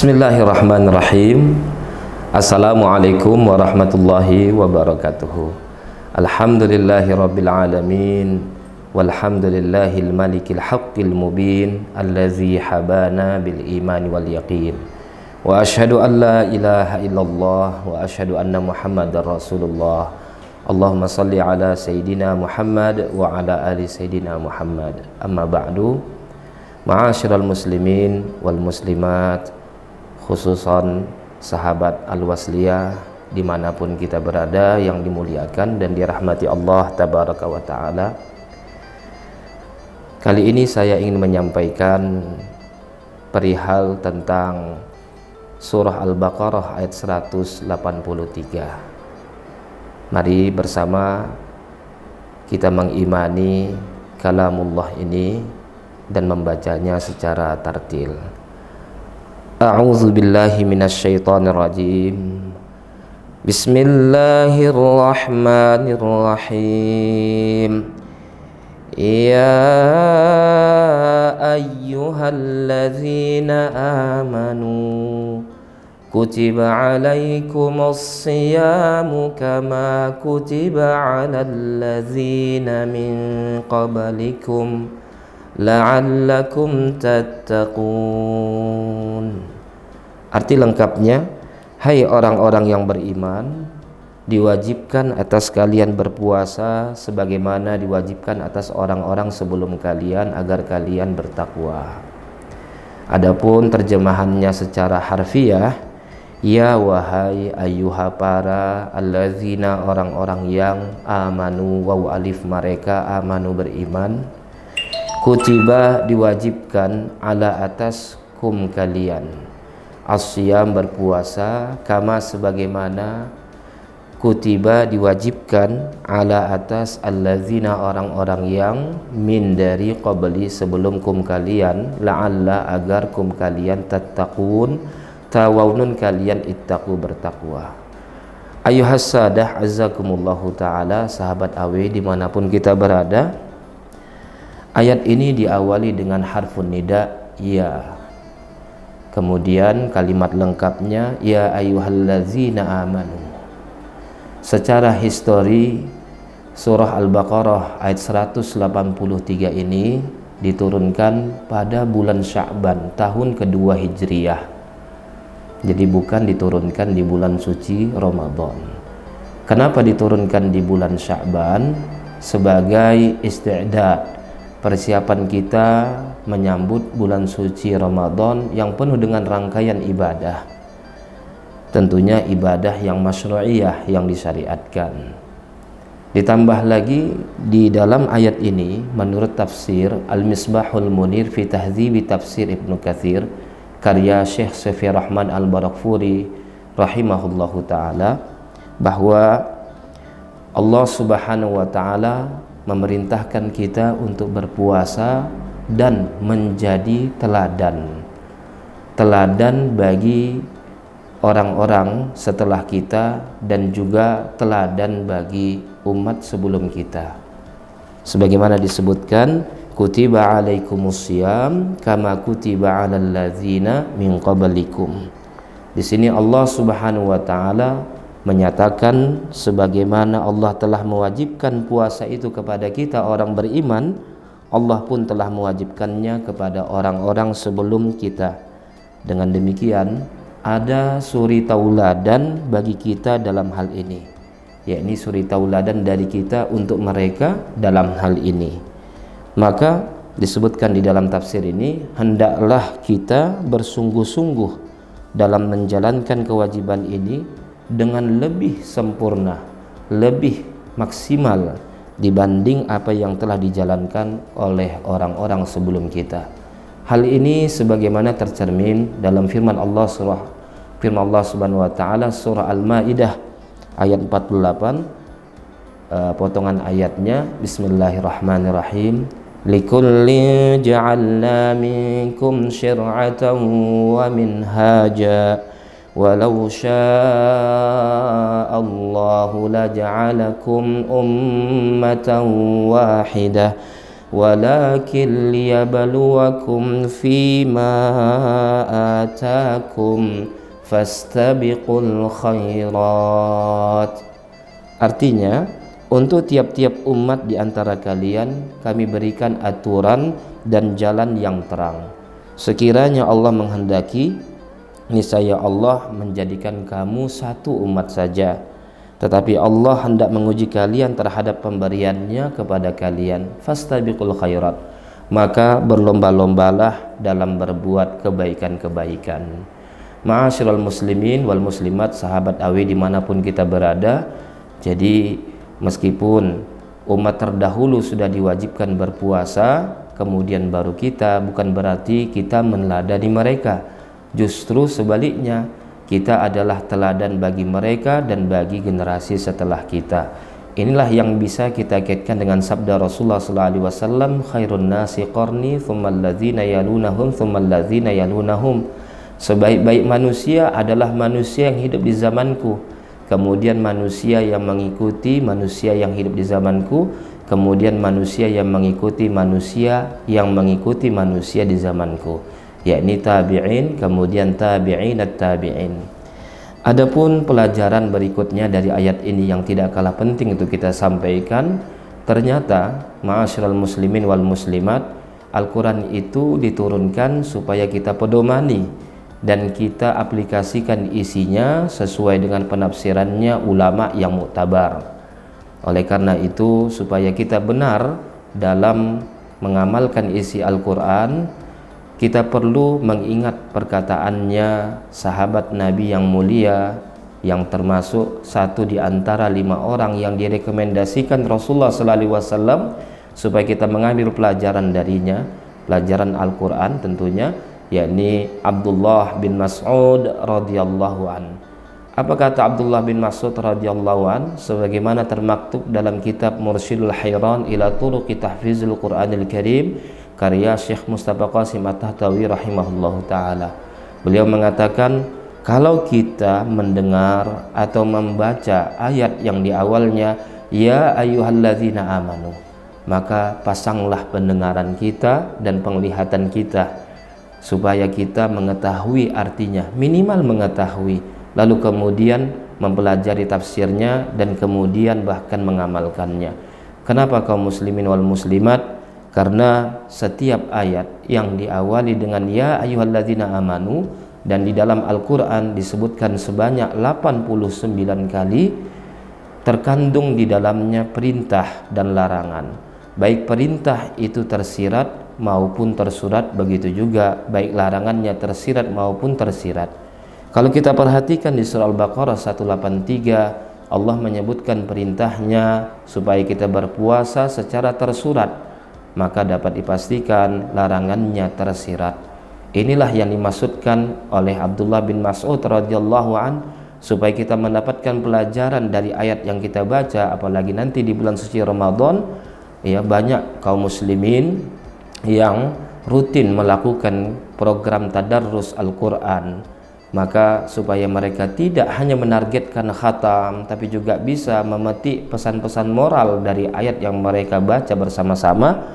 Bismillahirrahmanirrahim. Assalamualaikum warahmatullahi wabarakatuh. Alhamdulillahirabbil alamin. Walhamdulillahil malikil haqqil mubin allazi habana bil imani wal yaqin. Wa asyhadu an la ilaha illallah wa asyhadu anna Muhammadar Rasulullah. Allahumma salli ala sayyidina Muhammad wa ala ali sayyidina Muhammad. Amma ba'du. Ma'asyiral muslimin wal muslimat, khususan sahabat Al-Wasliyah dimanapun kita berada yang dimuliakan dan dirahmati Allah Tabaraka wa Ta'ala. Kali ini saya ingin menyampaikan perihal tentang surah Al-Baqarah ayat 183. Mari bersama kita mengimani kalamullah ini dan membacanya secara tartil. A'udzu billahi minasyaitonir rajim. Bismillahirrahmanirrahim. Ya ayyuhalladzina amanu kutiba alaikumus siyamu kama kutiba alal ladzina min qablikum la'allakum tattaqun. Arti lengkapnya, hai orang-orang yang beriman, diwajibkan atas kalian berpuasa sebagaimana diwajibkan atas orang-orang sebelum kalian agar kalian bertakwa. Adapun terjemahannya secara harfiah, ya wahai ayyuha para allazina, orang-orang yang amanu, waw alif mereka amanu beriman, kutiba diwajibkan ala atas kum kalian, asyam berpuasa, kama sebagaimana kutiba diwajibkan ala atas allazina orang-orang yang min dari qabli sebelum kum kalian, la'alla agar kum kalian tattaqun, tawaunun kalian ittaqu bertakwa. Ayuhas sadah azzakumullahu ta'ala, sahabat AW dimanapun kita berada. Ayat ini diawali dengan harfun nida, ya. Kemudian kalimat lengkapnya, ya ayyuhallazina amanu. Secara histori, surah Al-Baqarah ayat 183 ini diturunkan pada bulan Sya'ban tahun kedua Hijriyah. Jadi bukan diturunkan di bulan suci Ramadan. Kenapa diturunkan di bulan Sya'ban? Sebagai isti'dad, persiapan kita menyambut bulan suci Ramadan yang penuh dengan rangkaian ibadah. Tentunya ibadah yang masyru'iyah, yang disyariatkan. Ditambah lagi di dalam ayat ini, menurut tafsir Al-Misbahul Munir fi Tahdzibi Tafsir Ibnu Katsir karya Syekh Safi Rahman Al-Barakfuri rahimahullahu ta'ala, bahwa Allah subhanahu wa ta'ala memerintahkan kita untuk berpuasa dan menjadi teladan bagi orang-orang setelah kita dan juga teladan bagi umat sebelum kita. Sebagaimana disebutkan, kutiba alaikumusiyam kama kutiba alal ladzina min qablikum. Di sini Allah Subhanahu wa taala menyatakan sebagaimana Allah telah mewajibkan puasa itu kepada kita orang beriman, Allah pun telah mewajibkannya kepada orang-orang sebelum kita. Dengan demikian, ada suri tauladan bagi kita dalam hal ini, yakni suri tauladan dari kita untuk mereka dalam hal ini. Maka disebutkan di dalam tafsir ini, hendaklah kita bersungguh-sungguh dalam menjalankan kewajiban ini dengan lebih sempurna, lebih maksimal dibanding apa yang telah dijalankan oleh orang-orang sebelum kita. Hal ini sebagaimana tercermin dalam firman Allah Subhanahu wa taala surah Al-Maidah ayat 48, potongan ayatnya, bismillahirrahmanirrahim. Likulli ja'alna minkum syir'atan wa minhaja walau sya'allahu laja'alakum ummatan wahidah walakin liyabluwakum fima atakum fastabiqul khairat. Artinya, untuk tiap-tiap umat di antara kalian kami berikan aturan dan jalan yang terang. Sekiranya Allah menghendaki, niscaya Allah menjadikan kamu satu umat saja. Tetapi Allah hendak menguji kalian terhadap pemberiannya kepada kalian. Fastabiqul khairat, maka berlomba-lombalah dalam berbuat kebaikan-kebaikan. Ma'asyiral muslimin wal muslimat, sahabat AW dimanapun kita berada. Jadi meskipun umat terdahulu sudah diwajibkan berpuasa, kemudian baru kita, bukan berarti kita meneladani mereka. Justru sebaliknya, kita adalah teladan bagi mereka dan bagi generasi setelah kita. Inilah yang bisa kita kaitkan dengan sabda Rasulullah SAW, khairun nasi qarni thummal ladzina yalunahum thummal ladzina yalunahum. Sebaik-baik manusia adalah manusia yang hidup di zamanku, kemudian manusia yang mengikuti manusia yang hidup di zamanku, kemudian manusia yang mengikuti manusia yang mengikuti manusia di zamanku, yakni tabi'in, kemudian tabi'inat tabi'in. Adapun pelajaran berikutnya dari ayat ini yang tidak kalah penting untuk kita sampaikan, ternyata ma'asyiral muslimin wal muslimat, Al-Quran itu diturunkan supaya kita pedomani dan kita aplikasikan isinya sesuai dengan penafsirannya ulama yang muktabar. Oleh karena itu, supaya kita benar dalam mengamalkan isi Al-Quran, kita perlu mengingat perkataannya sahabat Nabi yang mulia, yang termasuk satu di antara 5 orang yang direkomendasikan Rasulullah SAW supaya kita mengambil pelajaran darinya, pelajaran Al-Quran tentunya, yakni Abdullah bin Mas'ud radhiyallahu an. Apa kata Abdullah bin Mas'ud radhiyallahu an? Sebagaimana termaktub dalam kitab Mursyidul Hayran ila Turuqi Tahfizul Qur'anil Karim, karya Syekh Mustafa Qasim At-Tahtawi rahimahullahu ta'ala. Beliau mengatakan, kalau kita mendengar atau membaca ayat yang di awalnya ya ayyuhalladzina amanu, maka pasanglah pendengaran kita dan penglihatan kita supaya kita mengetahui artinya, minimal mengetahui, lalu kemudian mempelajari tafsirnya dan kemudian bahkan mengamalkannya. Kenapa kaum muslimin wal muslimat? Karena setiap ayat yang diawali dengan ya ayyuhalladzina amanu dan di dalam Al-Quran disebutkan sebanyak 89 kali, terkandung di dalamnya perintah dan larangan. Baik perintah itu tersirat maupun tersurat, begitu juga baik larangannya tersirat maupun tersirat. Kalau kita perhatikan di surah Al-Baqarah 183, Allah menyebutkan perintahnya supaya kita berpuasa secara tersurat, maka dapat dipastikan larangannya tersirat. Inilah yang dimaksudkan oleh Abdullah bin Mas'ud radhiyallahu an, supaya kita mendapatkan pelajaran dari ayat yang kita baca, apalagi nanti di bulan suci Ramadan, ya, banyak kaum muslimin yang rutin melakukan program tadarrus Al-Quran. Maka supaya mereka tidak hanya menargetkan khatam, tapi juga bisa memetik pesan-pesan moral dari ayat yang mereka baca bersama-sama,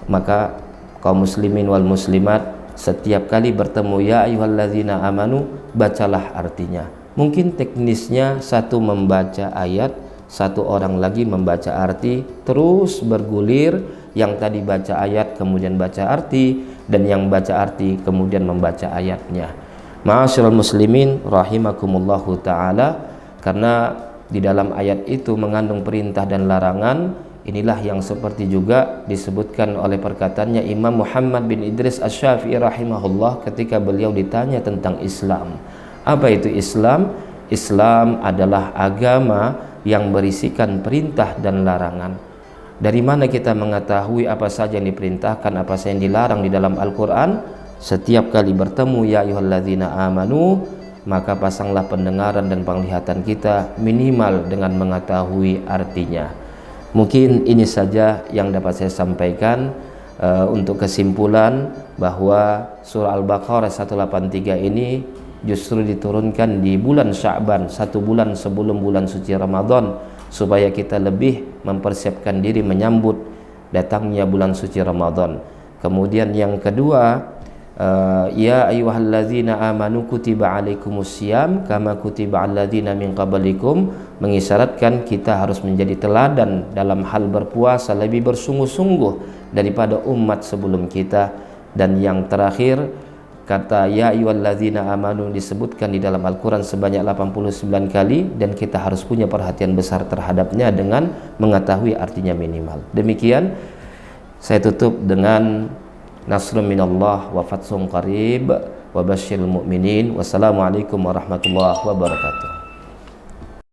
maka kaum muslimin wal muslimat setiap kali bertemu ya ayyuhalladzina amanu, bacalah artinya. Mungkin teknisnya satu membaca ayat, satu orang lagi membaca arti, terus bergulir, yang tadi baca ayat kemudian baca arti, dan yang baca arti kemudian membaca ayatnya. Ma'asyiral muslimin rahimakumullahu ta'ala, karena di dalam ayat itu mengandung perintah dan larangan. Inilah yang seperti juga disebutkan oleh perkataannya Imam Muhammad bin Idris Asy-Syafi'i rahimahullah ketika beliau ditanya tentang Islam. Apa itu Islam? Islam adalah agama yang berisikan perintah dan larangan. Dari mana kita mengetahui apa saja yang diperintahkan, apa saja yang dilarang di dalam Al-Quran? Setiap kali bertemu ya ayyuhalladzina amanu, maka pasanglah pendengaran dan penglihatan kita minimal dengan mengetahui artinya. Mungkin ini saja yang dapat saya sampaikan untuk kesimpulan bahwa surah Al-Baqarah 183 ini justru diturunkan di bulan Sya'ban, 1 bulan sebelum bulan suci Ramadan, supaya kita lebih mempersiapkan diri menyambut datangnya bulan suci Ramadan. Kemudian yang kedua, ya ayyuhalladzina amanu kutiba alaikumusiyam kama kutiba alladzina min qablikum, mengisyaratkan kita harus menjadi teladan dalam hal berpuasa lebih bersungguh-sungguh daripada umat sebelum kita. Dan yang terakhir, kata ya ayyuhalladzina amanu disebutkan di dalam Al-Quran sebanyak 89 kali, dan kita harus punya perhatian besar terhadapnya dengan mengetahui artinya minimal. Demikian saya tutup dengan nasrun minallah wa fathun qarib wa basyiril mu'minin. Wassalamualaikum warahmatullahi wabarakatuh.